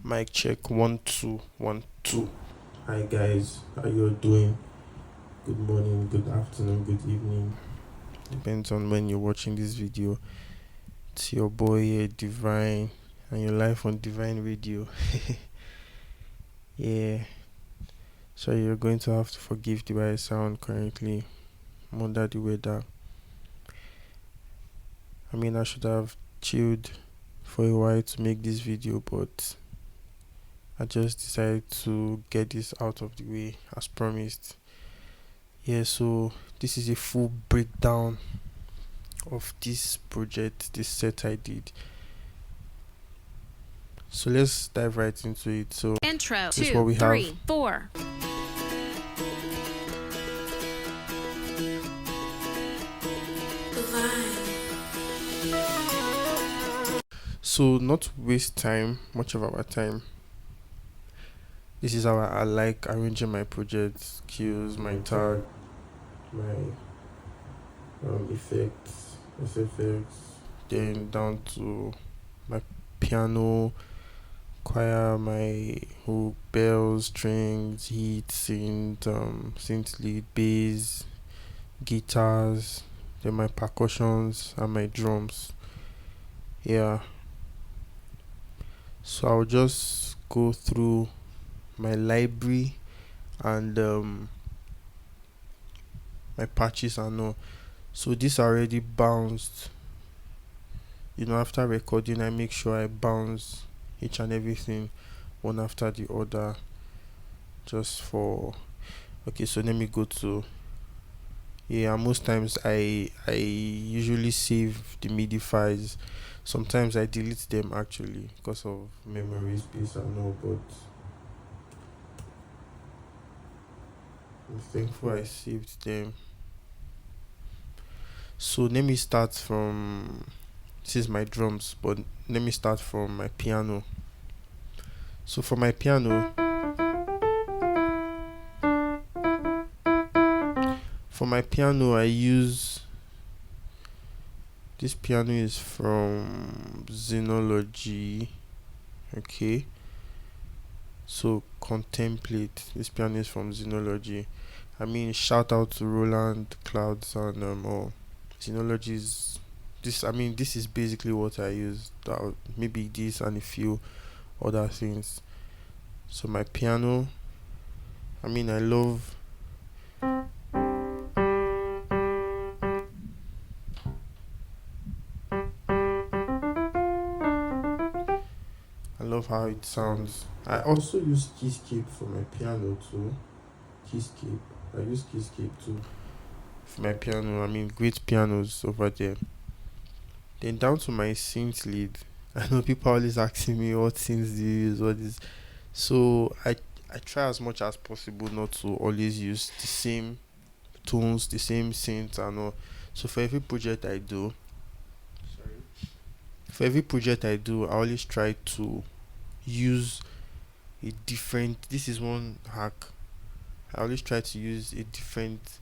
Mic check 1 2 1 2. Hi guys, how you doing? Good morning, good afternoon, good evening. Depends on when you're watching this video. It's your boy here, Divine, and your life on Divine Radio. Yeah, so you're going to have to forgive the way I sound currently. I'm under the weather. I should have chilled for a while to make this video, but I just decided to get this out of the way as promised. Yeah, so this is a full breakdown of this project, this set I did. So let's dive right into it. So intro, this is what we 2, 3, have. 4. So not to waste time, much of our time. This is how I like arranging my projects, cues, my tag, my effects, SFX, then down to my piano, choir, my hook, bells, strings, hits, synth lead, bass, guitars, then my percussions and my drums. Yeah. So I'll just go through my library and my patches and all. So this already bounced. After recording, I make sure I bounce each and everything one after the other. Just for okay. So let me go to most times I usually save the MIDI files. Sometimes I delete them actually because of memory space and all, but I'm thankful I saved them. So let me start from this is my drums, but let me start from my piano. So for my piano, I use this piano is from Xenology. Okay. So contemplate. This piano is from Xenology. Shout out to Roland Clouds and all. Xenology is this is basically what I use. Maybe this and a few other things. So my piano, I love how it sounds. I also use keyscape for my piano too. Keyscape. I use keyscape too for my piano. Great pianos over there. Then down to my synth lead. I know people always asking me what synths do you use, what is. So I try as much as possible not to always use the same tones, the same synths and all. So for every project I do, I always try to use a different. This is one hack. I always try to use a different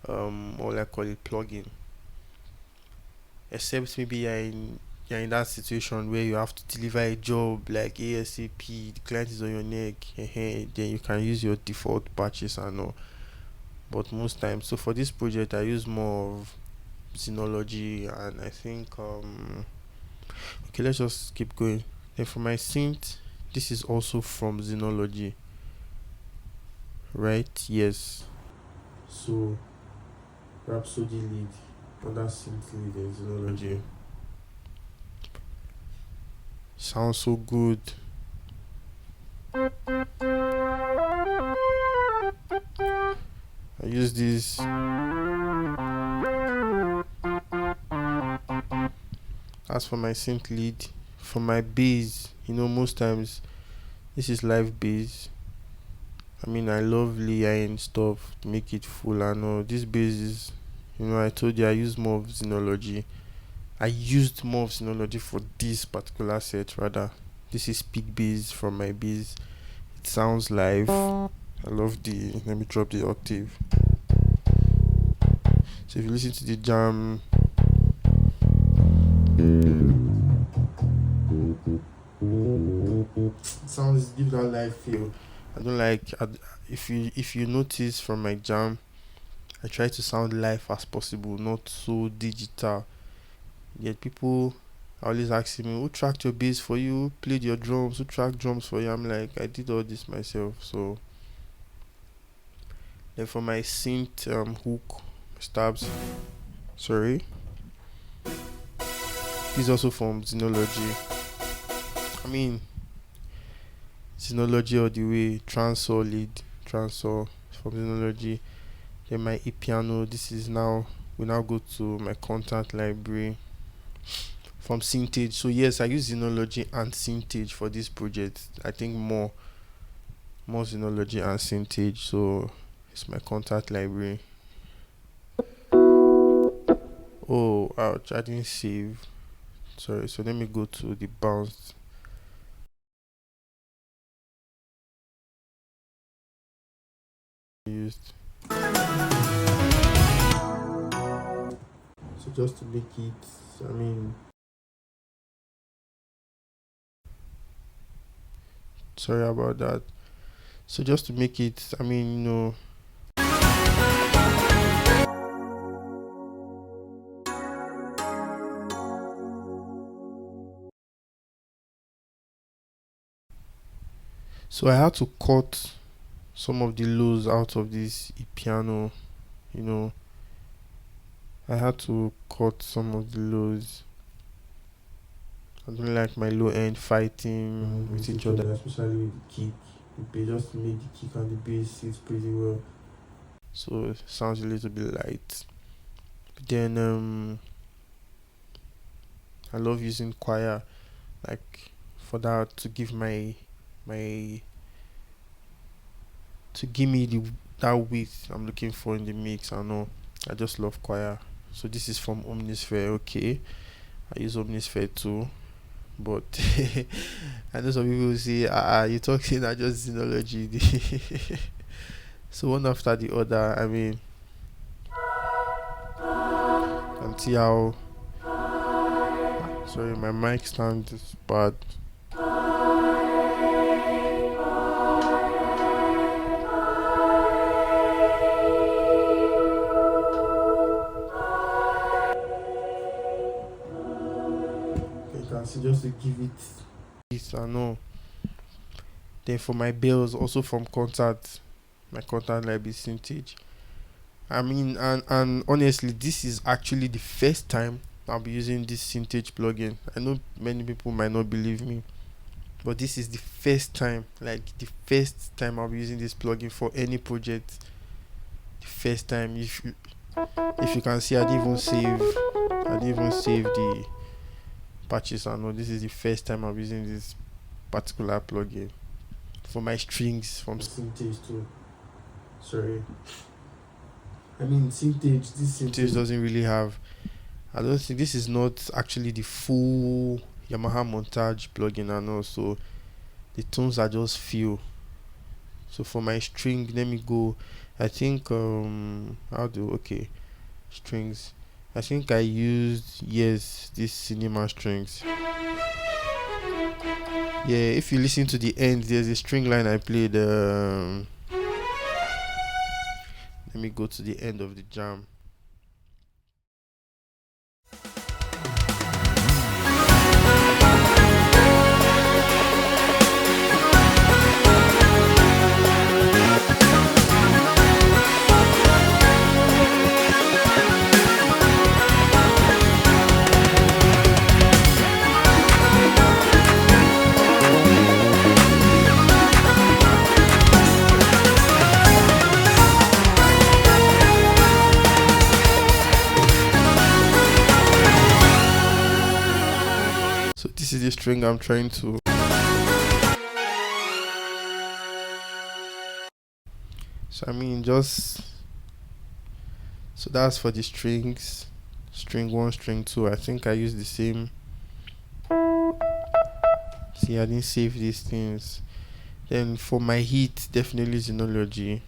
what I call it plugin. Except maybe you're in that situation where you have to deliver a job like ASAP, the client is on your neck, then you can use your default patches and all. But most times, so for this project I use more of Xenology, and I think okay, let's just keep going. Then for my synth, this is also from Xenology, right? Yes. So Rhapsody lead, other synth lead in Xenology. Sounds so good. I use this. As for my synth lead, for my bass, most times this is live bass. I love layering stuff to make it full and all. This bass is, I told you I use more of Xenology. I used more of Synology for this particular set rather. This is peak bass from my bass. It sounds live. I love let me drop the octave. So if you listen to the jam, it sounds give that live feel. I don't like if you notice from my jam, I try to sound live as possible, not so digital. Yet people are always asking me, who tracked your bass for you? Who played your drums? Who tracked drums for you? I'm like, I did all this myself. So then for my synth hook stabs, sorry, this is also from Xenology. I mean, Xenology all the way, transor lead, transor from Xenology. Then my E piano. This is now we now go to my contact library from Synthage. So yes, I use Xenology and Synthage for this project. I think more Xenology and Synthage. So it's my contact library. Oh, ouch! I didn't save. Sorry. So let me go to the bounce. Used. So just to make it, I mean, sorry about that. So just to make it, I mean, so I had to cut some of the lows out of this piano, you know. I had to cut some of the lows. I don't like my low end fighting with each other, especially with the kick. They just make the kick and the bass sit pretty well. So it sounds a little bit light. But then I love using choir, like for that to give my to give me that weight I'm looking for in the mix. I know I just love choir. So this is from Omnisphere. Okay, I use Omnisphere too, but I know some people will say, you talking that just Xenology. So one after the other. I mean, can see how. Sorry, my mic stand is bad. You can see just to give it this. I know. Then for my bells, also from contact, my contact library Synthage. I mean, and honestly, this is actually the first time I'll be using this Synthage plugin. I know many people might not believe me, but this is the first time, like the first time I'll be using this plugin for any project. The first time. If you can see, I didn't even save the patches. I know this is the first time I'm using this particular plugin for my strings from Synthage too. Sorry. I mean, Synthage doesn't really have. I don't think this is not actually the full Yamaha montage plugin. I know, so the tones are just few. So for my string, let me go. I think okay, strings. I think I used, yes, these cinema strings. Yeah, if you listen to the end, there's a string line I played. Let me go to the end of the jam. This is the string I'm trying to. So I mean, just so that's for the strings. String 1, string 2. I think I used the same. See, I didn't save these things. Then for my heat, definitely Xenology.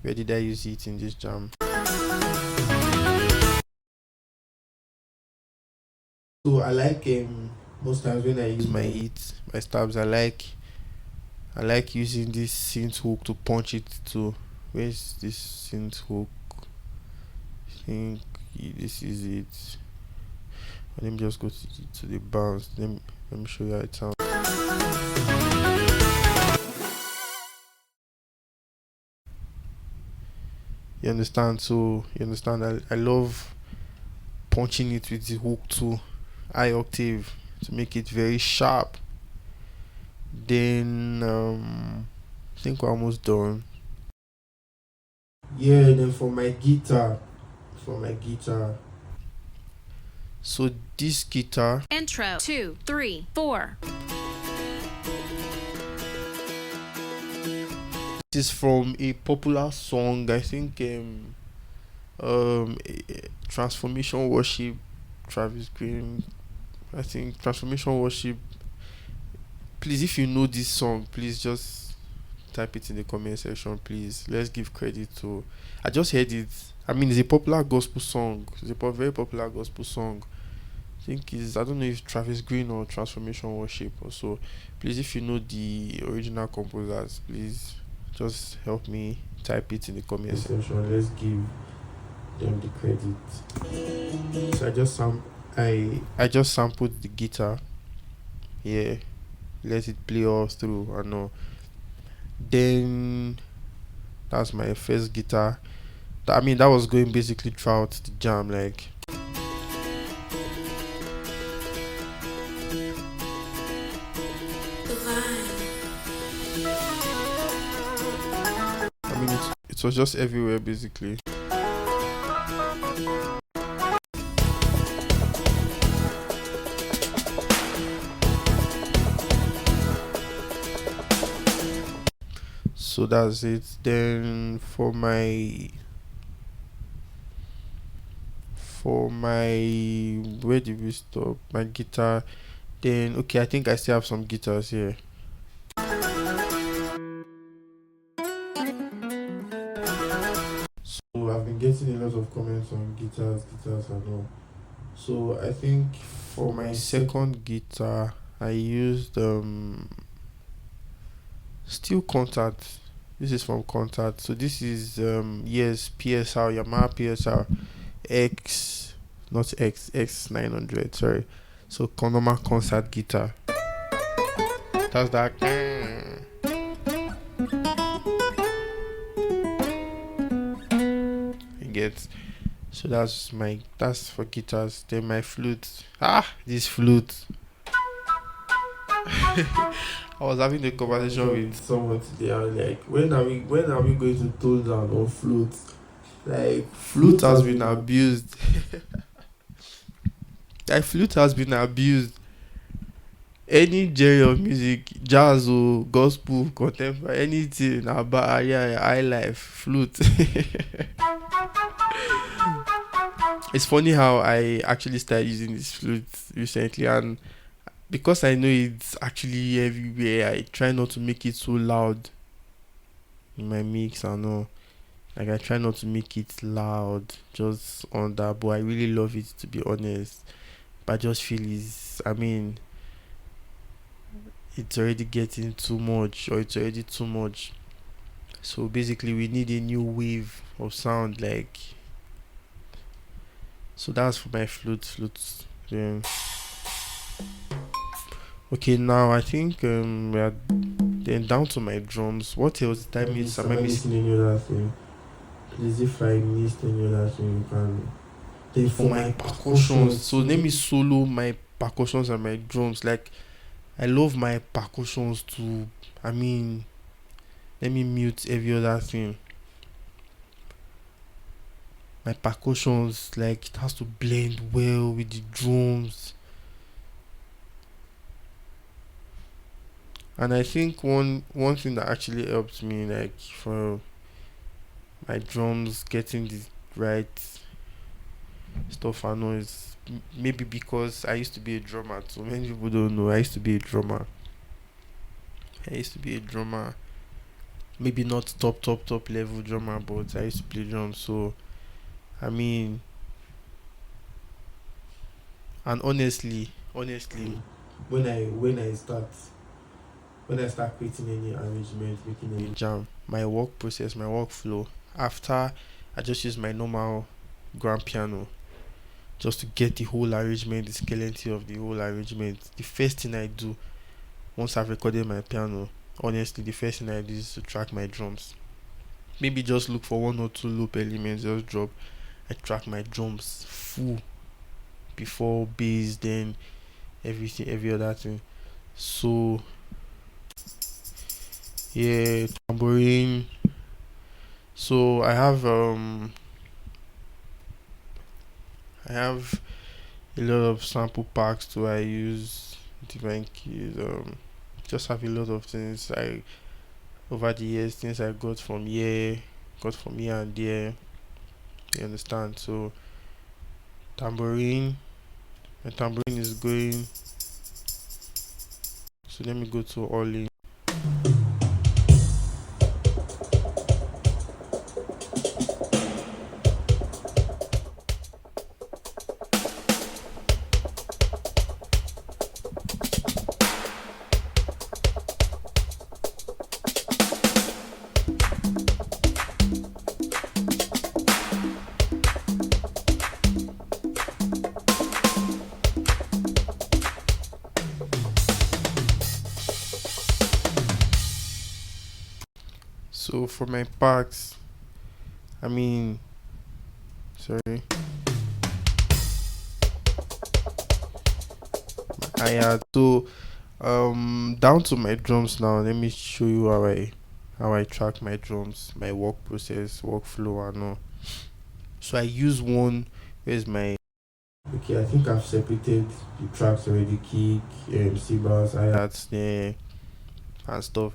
Where did I use it in this jam? So I like Most times when I use my hits, my stabs, I like using this synth hook to punch it to. Where's this synth hook? I think this is it. Let me just go to the bounce. Let me show you how it sounds. You understand? So you understand? I love punching it with the hook to high octave to make it very sharp. Then I think we're almost done. Yeah, then for my guitar. So this guitar Intro 2, 3, 4. is from a popular song. I think Transformation Worship, Travis Green. I think Transformation Worship. Please, if you know this song, please just type it in the comment section. Please, let's give credit to. I just heard it. I mean, it's a popular gospel song. It's a very popular gospel song. I think is I don't know if Travis Green or Transformation Worship or so. Please, if you know the original composers, please just help me type it in the comment section. Let's give them the credit. So I just sampled the guitar. Yeah, let it play all through. I know. Then that's my first guitar. I mean, that was going basically throughout the jam. Like, I mean, it was just everywhere basically. So that's it. Then for my where did we stop? My guitar. Then okay, I think I still have some guitars here. So I've been getting a lot of comments on guitars and all. So I think for my second guitar, I used Steel Contact. This is from Contact. So this is yes PSR Yamaha PSR X, not X 900. Sorry. So normal concert guitar. That's that. You get. So that's for guitars. Then my flute. This flute. I was having a conversation with someone today. I was like, when are we going to tone down on flute? Like flute has been abused. Like flute has been abused. Any genre of music, jazz or gospel, contemporary, anything about high life, flute. It's funny how I actually started using this flute recently, and because I know it's actually everywhere, I try not to make it so loud in my mix and all. Like I try not to make it loud, just on that. But I really love it, to be honest. But I just feel I mean, it's already getting too much, or it's already too much. So basically, we need a new wave of sound. Like, so that's for my flute. Yeah. Okay, now I think we are then down to my drums. What else did I miss? Am I missing any other thing? Please, if I missed any other thing, you can. Then for my percussions, so let me solo my percussions and my drums. Like, I love my percussions too. I mean, let me mute every other thing. My percussions, like, it has to blend well with the drums. And I think one thing that actually helped me, like, for my drums getting the right stuff I know is maybe because I used to be a drummer. So many people don't know I used to be a drummer. Maybe not top level drummer, but I used to play drums. So I mean, and honestly, when I start creating any arrangement, making any jam, my work process, my workflow, after I just use my normal grand piano just to get the whole arrangement, the skeleton of the whole arrangement. The first thing I do once I've recorded my piano, honestly, the first thing I do is to track my drums. Maybe just look for one or two loop elements, just drop. I track my drums full before bass, then everything, every other thing. So yeah, tambourine. So I have a lot of sample packs too. I use divine keys. Just have a lot of things I over the years, things I got from here and there. You understand? So tambourine, my tambourine is going. So let me go to all in. So for my packs, I mean, sorry, I had so down to my drums now. Let me show you how I track my drums, my work process, workflow, and all. So I use one. Where's my Okay, I think I've separated the tracks already. Kick, cymbals, hi-hat, snare, and stuff.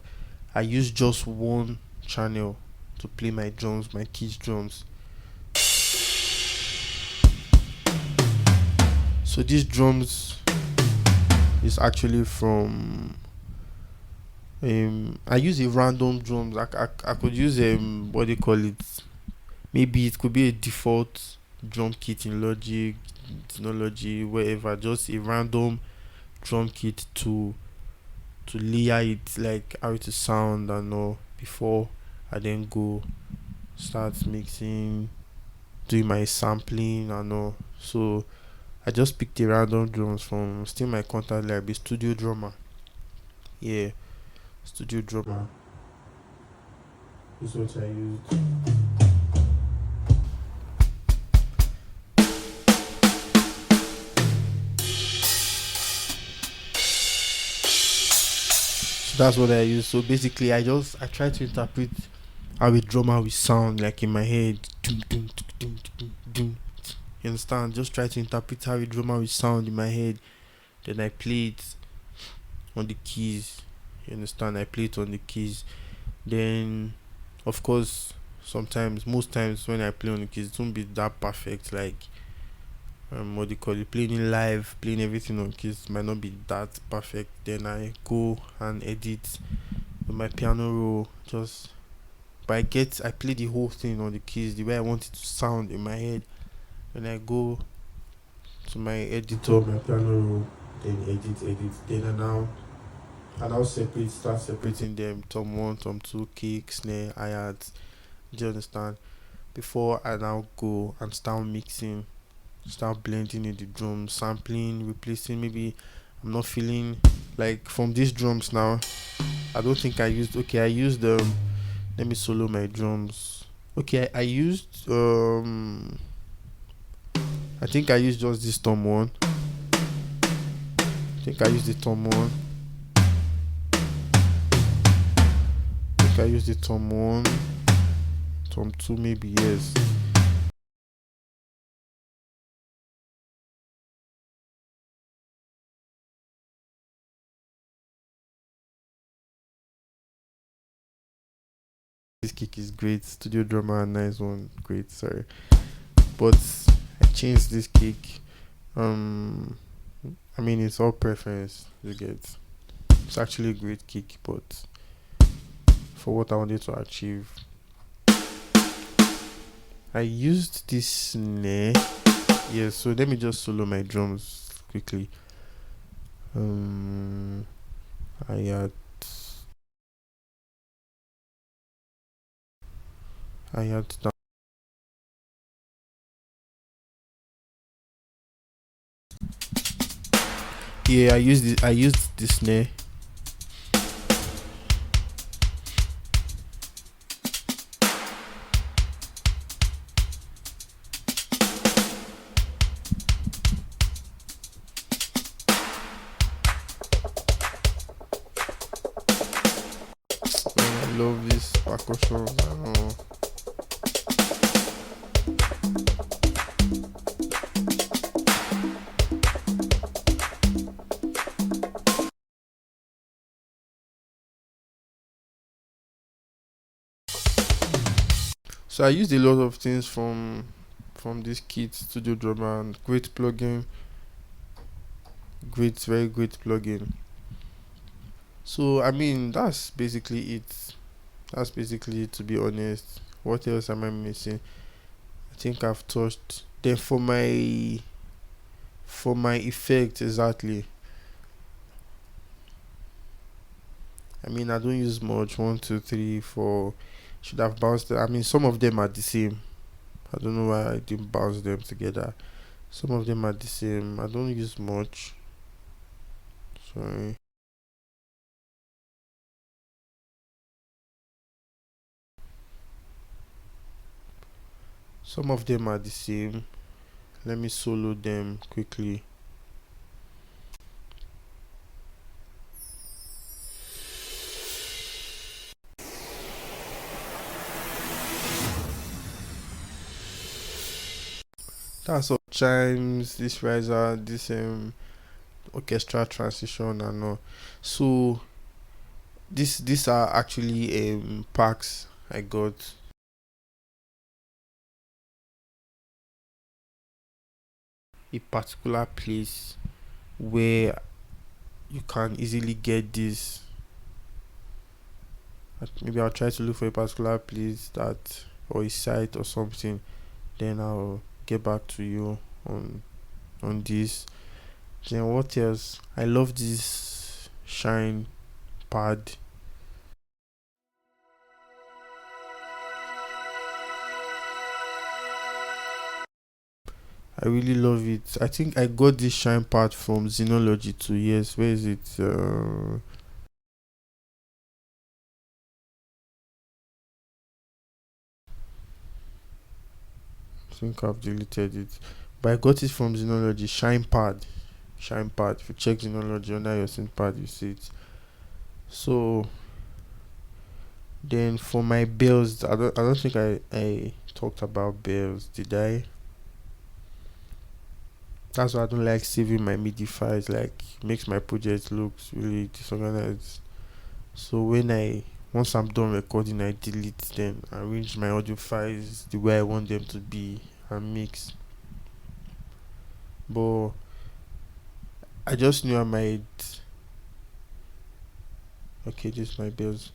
I use just one channel to play my drums, my kids drums. So these drums is actually from I use a random drums. I could use what do you call it? Maybe it could be a default drum kit in Logic, Synology, wherever. Just a random drum kit to layer it, like how it to sound and all, before I then go start mixing, doing my sampling and all. So I just picked the random drums from still my contact library, Studio Drummer. Yeah, Studio Drummer is what I used. So that's what I use. So basically, I try to interpret how a drummer will sound like in my head. Dum, dum, tuk, dum, dum, dum. You understand? Just try to interpret how a drummer will sound in my head. Then I play it on the keys. You understand? I play it on the keys. Then, of course, most times when I play on the keys, it won't be that perfect. Like, what do you call it? Playing it live, playing everything on keys might not be that perfect. Then I go and edit with my piano roll. But I play the whole thing on the keys the way I want it to sound in my head. When I go to my editor, my piano roll, then edit. Then I now start separating them. Tom one, tom two, kick, snare, hi-hat. Do you understand? Before I now go and start mixing, start blending in the drums, sampling, replacing. Maybe I'm not feeling like from these drums now. I don't think I used. Okay, I used let me solo my drums. Okay, I used I think I used just this tom one. I think I used the tom one. I think I used the tom one. Tom two maybe, yes. This kick is great. Studio drummer, nice one, great. Sorry, but I changed this kick. Um, I mean it's all preference. You get. It's actually a great kick, but for what I wanted to achieve, I used this snare. Yeah, so let me just solo my drums quickly. Um, Ayat, Ayat. Yeah, I used the snare. Man, I love this percussion. I know. So I used a lot of things from this kit, Studio Drummer, and great plugin, great, very great plugin. So I mean, that's basically it. That's basically it, to be honest. What else am I missing? I think I've touched. Then for my effect exactly. I mean, I don't use much. One, two, three, four. Should have bounced. I mean, some of them are the same. I don't know why I didn't bounce them together. Some of them are the same. I don't use much. Sorry. Some of them are the same. Let me solo them quickly. That's all. Chimes, this riser, this orchestra transition and all. So these are actually packs I got. A particular place where you can easily get this. Maybe I'll try to look for a particular place that, or a site or something. Then I'll get back to you on this. Then what else? I love this shine pad. I really love it. I think I got this shine pad from Xenology 2 years. Where is it? I think I've deleted it. But I got it from Xenology. Shine pad. Shine pad. If you check Xenology under your synth pad, you see it. So then for my bells, I don't think I talked about bells, did I? That's why I don't like saving my MIDI files. Like, makes my project looks really disorganized. So once I'm done recording, I delete, then arrange my audio files the way I want them to be and mix. But I just knew I might. Okay, this is my bells.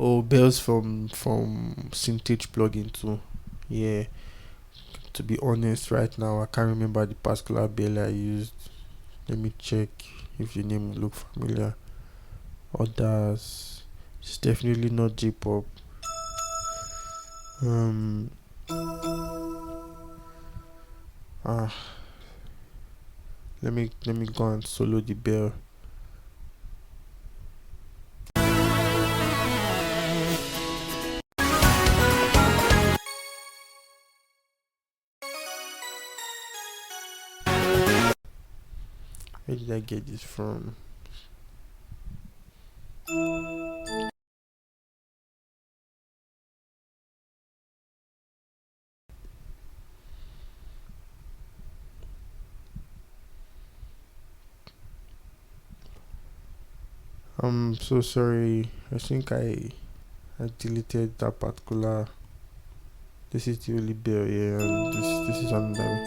Oh, bells from Synth plugin too. Yeah. To be honest, right now I can't remember the particular bell I used. Let me check if the name look familiar. Others. It's definitely not J-pop. Um. Ah. Let me go and solo the bell. Where did I get this from? I'm so sorry. I think I deleted that particular. This is the only bell, yeah, and this is another.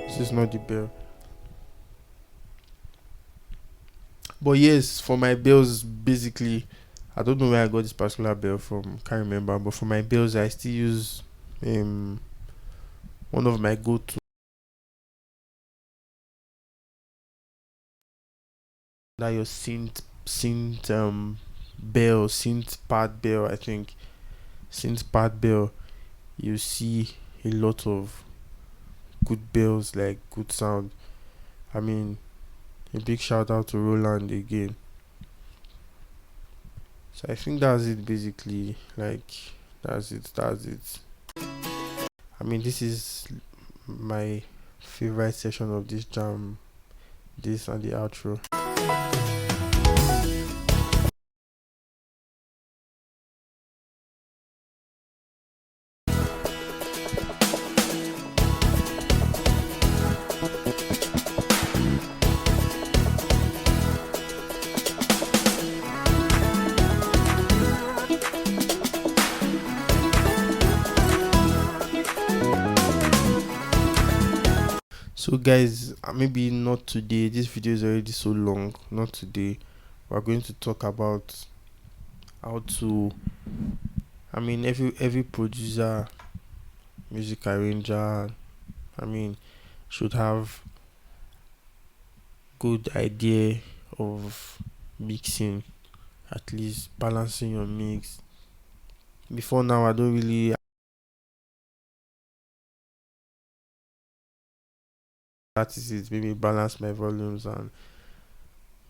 This is not the bell. But yes, for my bells, basically, I don't know where I got this particular bell from. Can't remember. But for my bells, I still use um one of my go-to, that your synth bell, synth pad bell. I think synth pad bell. You see a lot of good bells, like good sound. I mean, a big shout out to Roland again. So I think that's it basically. Like that's it. That's it. I mean, this is my favorite session of this jam. This and the outro. So guys, maybe not today. This video is already so long. Not today. We're going to talk about how to. I mean, every producer, music arranger, I mean, should have good idea of mixing, at least balancing your mix. Before now, I don't really practice it. Maybe balance my volumes, and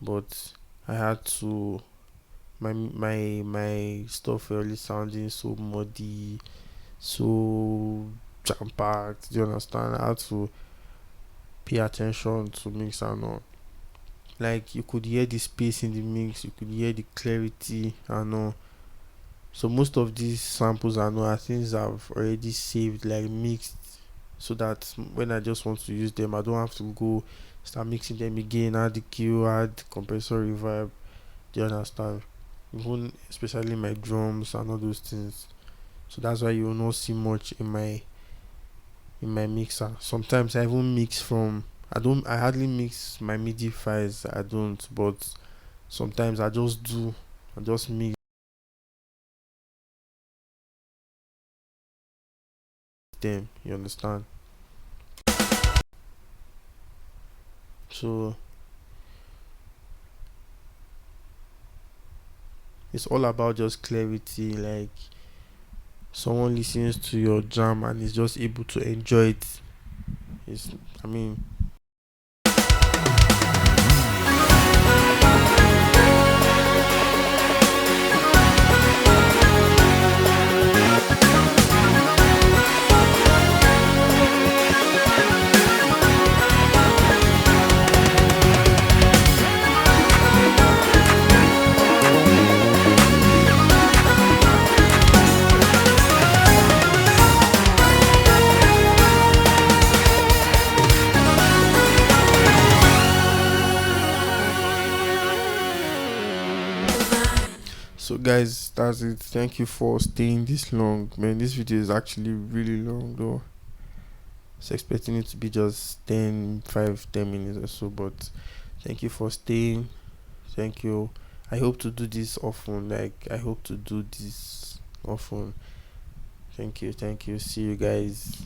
but I had to. My stuff really sounding so muddy, so jam packed. Do you understand? I had to pay attention to mix and all. Like you could hear the space in the mix, you could hear the clarity and all. So most of these samples and all are things I've already saved, like mixed, so that when I just want to use them, I don't have to go start mixing them again, add the Q, add compressor reverb. Do you understand? Even especially my drums and all those things. So that's why you will not see much in my mixer. Sometimes I even mix from I hardly mix my MIDI files, I don't, but sometimes I just mix them, you understand? So it's all about just clarity, like someone listens to your jam and is just able to enjoy it. It's I mean so guys, that's it. Thank you for staying this long. Man, this video is actually really long though. I was expecting it to be just 10 minutes or so, but thank you for staying. Thank you. I hope to do this often. Like I hope to do this often. Thank you. Thank you. See you guys.